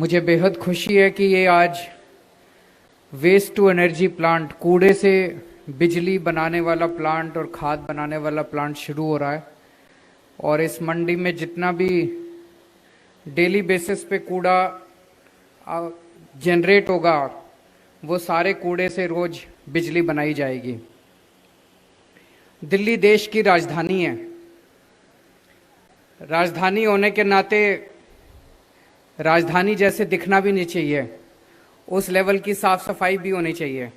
मुझे बेहद खुशी है कि ये आज वेस्ट टू एनर्जी प्लांट, कूड़े से बिजली बनाने वाला प्लांट और खाद बनाने वाला प्लांट शुरू हो रहा है। और इस मंडी में जितना भी डेली बेसिस पे कूड़ा जनरेट होगा, वो सारे कूड़े से रोज बिजली बनाई जाएगी। दिल्ली देश की राजधानी है। राजधानी होने के नाते राजधानी जैसे दिखना भी नहीं चाहिए, उस लेवल की साफ सफाई भी होनी चाहिए।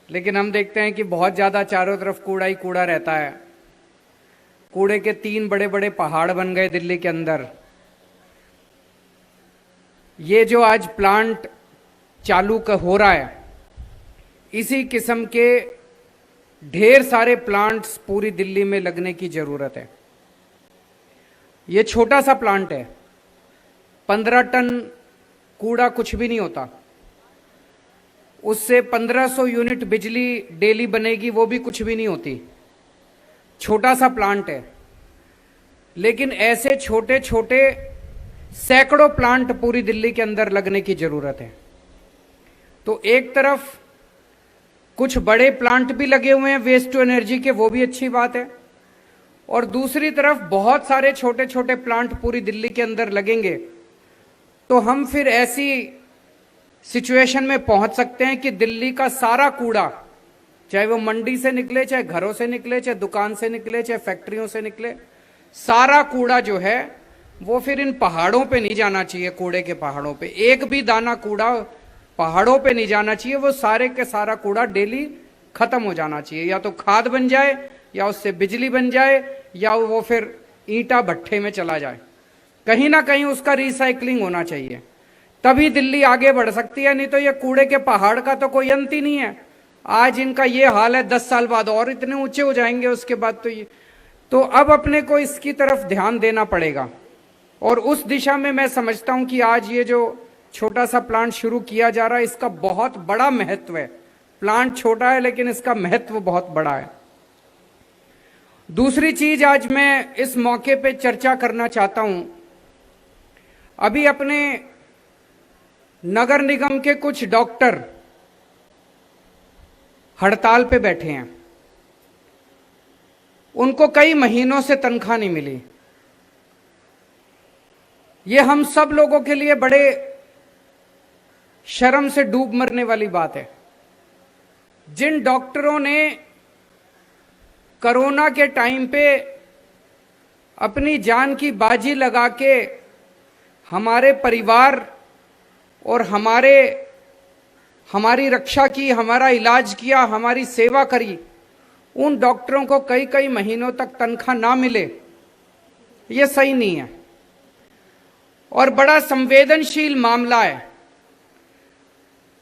लेकिन हम देखते हैं कि बहुत ज़्यादा चारों तरफ कूड़ा ही कूड़ा रहता है। कूड़े के 3 बड़े बड़े पहाड़ बन गए दिल्ली के अंदर। ये जो आज प्लांट चालू हो रहा है, इसी किस्म के ढेर सारे प्लांट्स पूरी दिल्ली में लगने की जरूरत है। ये छोटा सा प्लांट है, 15 टन कूड़ा कुछ भी नहीं होता। उससे 1500 यूनिट बिजली डेली बनेगी, वो भी कुछ भी नहीं होती। छोटा सा प्लांट है, लेकिन ऐसे छोटे छोटे सैकड़ों प्लांट पूरी दिल्ली के अंदर लगने की जरूरत है। तो एक तरफ कुछ बड़े प्लांट भी लगे हुए हैं वेस्ट टू एनर्जी के, वो भी अच्छी बात है। और दूसरी तरफ बहुत सारे छोटे छोटे प्लांट पूरी दिल्ली के अंदर लगेंगे, तो हम फिर ऐसी सिचुएशन में पहुंच सकते हैं कि दिल्ली का सारा कूड़ा, चाहे वो मंडी से निकले, चाहे घरों से निकले, चाहे दुकान से निकले, चाहे फैक्ट्रियों से निकले, सारा कूड़ा जो है वो फिर इन पहाड़ों पे नहीं जाना चाहिए। कूड़े के पहाड़ों पे एक भी दाना कूड़ा पहाड़ों पे नहीं जाना चाहिए। वो सारे के सारा कूड़ा डेली खत्म हो जाना चाहिए। या तो खाद बन जाए, या उससे बिजली बन जाए, या वो फिर ईंटा भट्ठे में चला जाए। कहीं ना कहीं उसका रिसाइकलिंग होना चाहिए, तभी दिल्ली आगे बढ़ सकती है। नहीं तो ये कूड़े के पहाड़ का तो कोई अंत ही नहीं है। आज इनका ये हाल है, 10 साल बाद और इतने ऊंचे हो जाएंगे। उसके बाद तो अब अपने को इसकी तरफ ध्यान देना पड़ेगा। और उस दिशा में मैं समझता हूं कि आज ये जो छोटा सा प्लांट शुरू किया जा रहा है, इसका बहुत बड़ा महत्व है। प्लांट छोटा है, लेकिन इसका महत्व बहुत बड़ा है। दूसरी चीज आज मैं इस मौके पे चर्चा करना चाहता हूं। अभी अपने नगर निगम के कुछ डॉक्टर हड़ताल पे बैठे हैं। उनको कई महीनों से तनख्वाह नहीं मिली। ये हम सब लोगों के लिए बड़े शर्म से डूब मरने वाली बात है। जिन डॉक्टरों ने कोरोना के टाइम पे अपनी जान की बाजी लगा के हमारे परिवार और हमारी रक्षा की, हमारा इलाज किया, हमारी सेवा करी, उन डॉक्टरों को कई कई महीनों तक तनख्वाह ना मिले, ये सही नहीं है। और बड़ा संवेदनशील मामला है।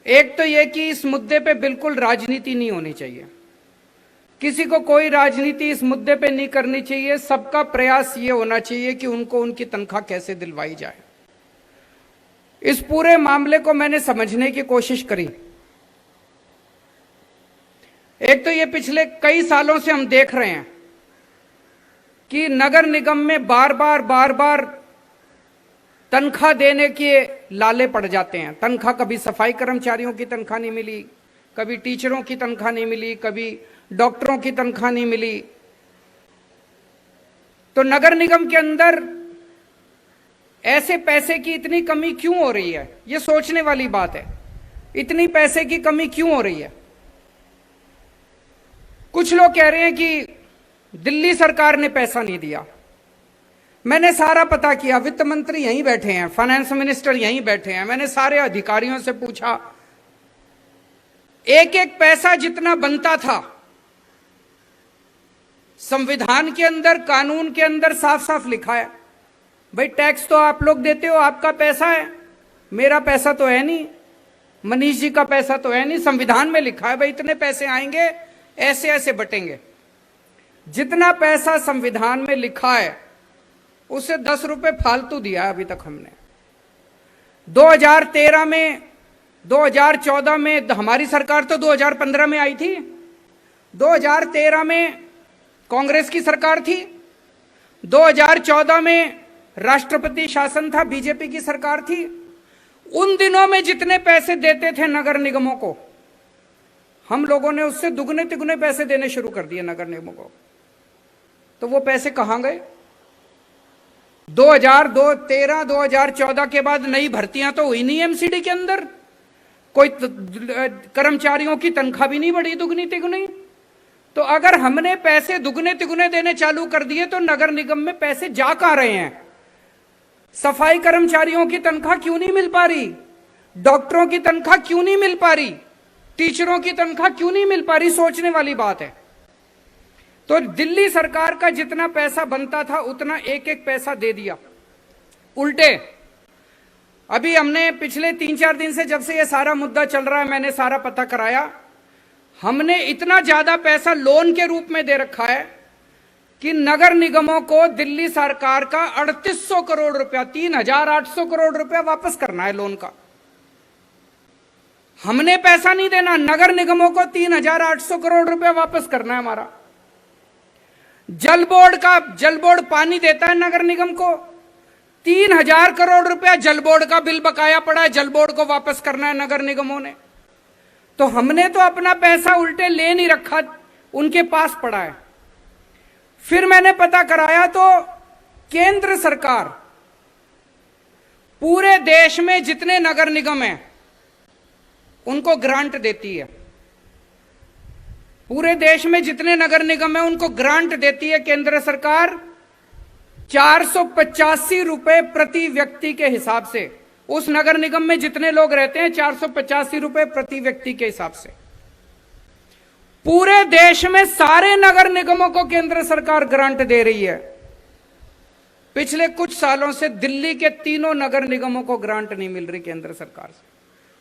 एक तो यह कि इस मुद्दे पे बिल्कुल राजनीति नहीं होनी चाहिए। किसी को कोई राजनीति इस मुद्दे पे नहीं करनी चाहिए। सबका प्रयास ये होना चाहिए कि उनको उनकी तनख्वाह कैसे दिलवाई जाए। इस पूरे मामले को मैंने समझने की कोशिश करी। एक तो ये पिछले कई सालों से हम देख रहे हैं कि नगर निगम में बार बार तनख्वाह देने के लाले पड़ जाते हैं। तनख्वाह, कभी सफाई कर्मचारियों की तनख्वाह नहीं मिली, कभी टीचरों की तनख्वाह नहीं मिली, कभी डॉक्टरों की तनख्वाह नहीं मिली। तो नगर निगम के अंदर ऐसे पैसे की इतनी कमी क्यों हो रही है, ये सोचने वाली बात है। इतनी पैसे की कमी क्यों हो रही है? कुछ लोग कह रहे हैं कि दिल्ली सरकार ने पैसा नहीं दिया। मैंने सारा पता किया, वित्त मंत्री यहीं बैठे हैं, फाइनेंस मिनिस्टर यहीं बैठे हैं। मैंने सारे अधिकारियों से पूछा, एक एक पैसा जितना बनता था, संविधान के अंदर, कानून के अंदर साफ साफ लिखा है, भाई टैक्स तो आप लोग देते हो, आपका पैसा है, मेरा पैसा तो है नहीं, मनीष जी का पैसा तो है नहीं। संविधान में लिखा है भाई इतने पैसे आएंगे, ऐसे ऐसे बटेंगे। जितना पैसा संविधान में लिखा है उससे 10 रुपए फालतू दिया है अभी तक हमने। 2013 में, 2014 में, हमारी सरकार तो 2015 में आई थी। 2013 में कांग्रेस की सरकार थी। 2014 में राष्ट्रपति शासन था, बीजेपी की सरकार थी। उन दिनों में जितने पैसे देते थे नगर निगमों को, हम लोगों ने उससे दुगने तिगुने पैसे देने शुरू कर दिए नगर निगमों को। तो वो पैसे कहां गए? 2013 2014 के बाद नई भर्तियां तो हुई नहीं एमसीडी के अंदर, कोई कर्मचारियों की तनख्वाह भी नहीं बढ़ी दुगनी तिगुनी। तो अगर हमने पैसे दुगने तिगुने देने चालू कर दिए तो नगर निगम में पैसे जा कहां रहे हैं? सफाई कर्मचारियों की तनख्वाह क्यों नहीं मिल पा रही? डॉक्टरों की तनख्वाह क्यों नहीं मिल पा रही? टीचरों की तनख्वाह क्यों नहीं मिल पा रही? सोचने वाली बात है। तो दिल्ली सरकार का जितना पैसा बनता था उतना एक एक पैसा दे दिया। उल्टे अभी हमने पिछले 3-4 दिन से, जब से ये सारा मुद्दा चल रहा है, मैंने सारा पता कराया, हमने इतना ज्यादा पैसा लोन के रूप में दे रखा है कि नगर निगमों को दिल्ली सरकार का 3800 करोड़ रुपया, 3800 करोड़ रुपया वापस करना है लोन का। हमने पैसा नहीं देना, नगर निगमों को 3800 करोड़ रुपया वापस करना है हमारा। जल बोर्ड पानी देता है नगर निगम को, 3000 करोड़ रुपया जल बोर्ड का बिल बकाया पड़ा है, जल बोर्ड को वापस करना है नगर निगमों ने। तो हमने तो अपना पैसा उल्टे ले नहीं रखा, उनके पास पड़ा है। फिर मैंने पता कराया तो केंद्र सरकार पूरे देश में जितने नगर निगम हैं उनको ग्रांट देती है। पूरे देश में जितने नगर निगम हैं उनको ग्रांट देती है केंद्र सरकार, 485 रुपए प्रति व्यक्ति के हिसाब से। उस नगर निगम में जितने लोग रहते हैं 485 रुपए प्रति व्यक्ति के हिसाब से। पूरे देश में सारे नगर निगमों को केंद्र सरकार ग्रांट दे रही है। पिछले कुछ सालों से दिल्ली के 3 नगर निगमों को ग्रांट नहीं मिल रही केंद्र सरकार से।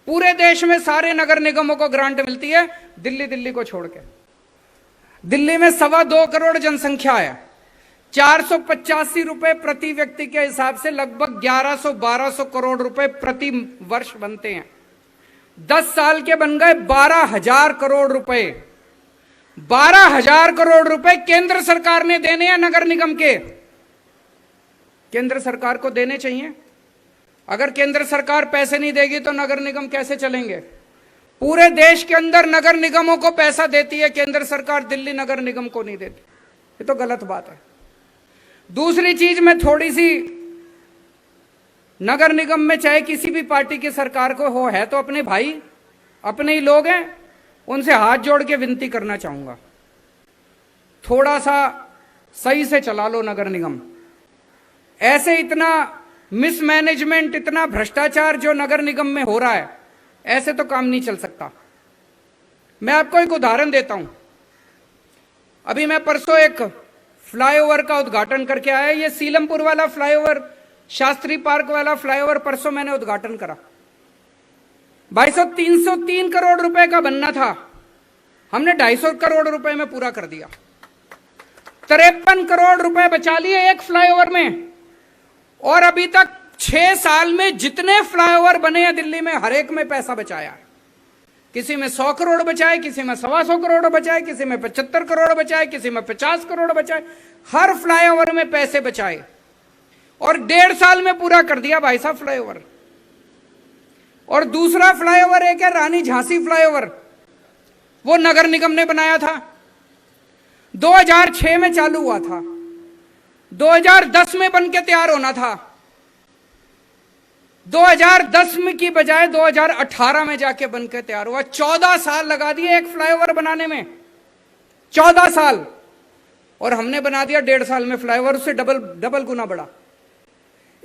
पूरे देश में सारे नगर निगमों को ग्रांट मिलती है, दिल्ली को छोड़ के। दिल्ली में 2.25 करोड़ जनसंख्या है, 485 रुपए प्रति व्यक्ति के हिसाब से लगभग 1100-1200 करोड़ रुपए प्रति वर्ष बनते हैं। 10 साल के बन गए 12,000 करोड़ रुपए। 12,000 करोड़ रुपए केंद्र सरकार ने देने हैं नगर निगम के। केंद्र सरकार को देने चाहिए। अगर केंद्र सरकार पैसे नहीं देगी तो नगर निगम कैसे चलेंगे? पूरे देश के अंदर नगर निगमों को पैसा देती है केंद्र सरकार, दिल्ली नगर निगम को नहीं देती। ये तो गलत बात है। दूसरी चीज, मैं थोड़ी सी नगर निगम में चाहे किसी भी पार्टी की सरकार को हो, है तो अपने भाई, अपने ही लोग हैं, उनसे हाथ जोड़ के विनती करना चाहूंगा, थोड़ा सा सही से चला लो नगर निगम। ऐसे इतना मिसमैनेजमेंट, इतना भ्रष्टाचार जो नगर निगम में हो रहा है, ऐसे तो काम नहीं चल सकता। मैं आपको एक उदाहरण देता हूं। अभी मैं परसों एक फ्लाईओवर का उद्घाटन करके आया। ये सीलमपुर वाला फ्लाईओवर, शास्त्री पार्क वाला फ्लाईओवर परसों मैंने उद्घाटन करा। भाई साहब, 303 करोड़ रुपए का बनना था, हमने 250 करोड़ रुपए में पूरा कर दिया। 53 करोड़ रुपए बचा लिए एक फ्लाईओवर में। और अभी तक 6 साल में जितने फ्लाईओवर बने हैं दिल्ली में, हर एक में पैसा बचाया है। किसी में 100 करोड़ बचाए, किसी में 125 करोड़ बचाए, किसी में 75 करोड़ बचाए, किसी में 50 करोड़ बचाए। हर फ्लाईओवर में पैसे बचाए और 1.5 साल में पूरा कर दिया भाई साहब फ्लाईओवर। और दूसरा फ्लाईओवर एक है रानी झांसी फ्लाईओवर, वो नगर निगम ने बनाया था। 2006 में चालू हुआ था, 2010 में बन के तैयार होना था। 2010 में की बजाय 2018 में जाके बन के तैयार हुआ। 14 साल लगा दिए एक फ्लाईओवर बनाने में, 14 साल। और हमने बना दिया 1.5 साल में फ्लाईओवर, उससे डबल गुना बड़ा।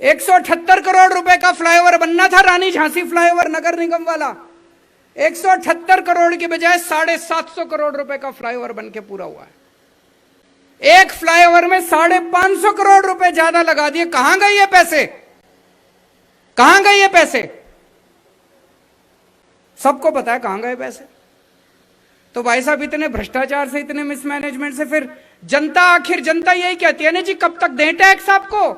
178 करोड़ रुपए का फ्लाईओवर बनना था रानी झांसी फ्लाईओवर नगर निगम वाला। 178 करोड़ की बजाय 750 करोड़ रुपए का फ्लाईओवर बन के पूरा हुआ है। एक फ्लाईओवर में 550 करोड़ रुपए ज्यादा लगा दिए। कहां गए ये पैसे? कहां गए ये पैसे? सबको पता है कहां गए पैसे। तो भाई साहब, इतने भ्रष्टाचार से, इतने मिसमैनेजमेंट से फिर जनता, आखिर जनता यही कहती है ना जी, कब तक दें टैक्स आपको?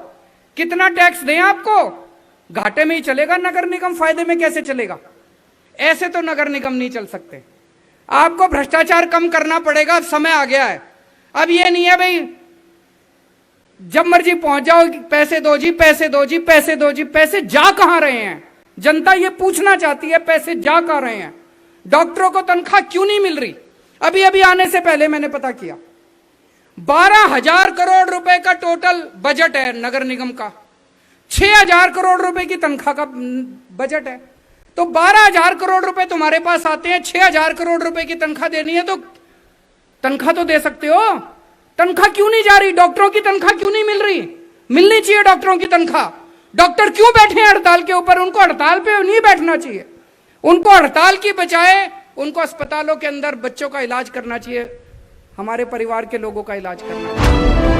कितना टैक्स दें आपको? घाटे में ही चलेगा नगर निगम, फायदे में कैसे चलेगा? ऐसे तो नगर निगम नहीं चल सकते। आपको भ्रष्टाचार कम करना पड़ेगा, अब समय आ गया है। अब ये नहीं है भाई जब मर्जी पहुंच जाओ, पैसे दो जी, पैसे दो जी, पैसे दो जी। पैसे जा कहां रहे हैं? जनता ये पूछना चाहती है पैसे जा कहां रहे हैं, डॉक्टरों को तनख्वाह क्यों नहीं मिल रही। अभी अभी आने से पहले मैंने पता किया 12,000 करोड़ रुपए का टोटल बजट है नगर निगम का, 6,000 करोड़ रुपए की तनख्वाह का बजट है। तो 12,000 करोड़ रुपए तुम्हारे पास आते हैं, 6,000 करोड़ रुपए की तनख्वाह देनी है तो तनख्वाह तो दे सकते हो, तनख्वाह क्यों नहीं जा रही, डॉक्टरों की तनख्वाह क्यों नहीं मिल रही। मिलनी चाहिए डॉक्टरों की तनख्वाह। डॉक्टर क्यों बैठे हैं हड़ताल के ऊपर, उनको हड़ताल पे नहीं बैठना चाहिए, उनको हड़ताल की बजाय उनको अस्पतालों के अंदर बच्चों का इलाज करना चाहिए, हमारे परिवार के लोगों का इलाज करना चाहिए।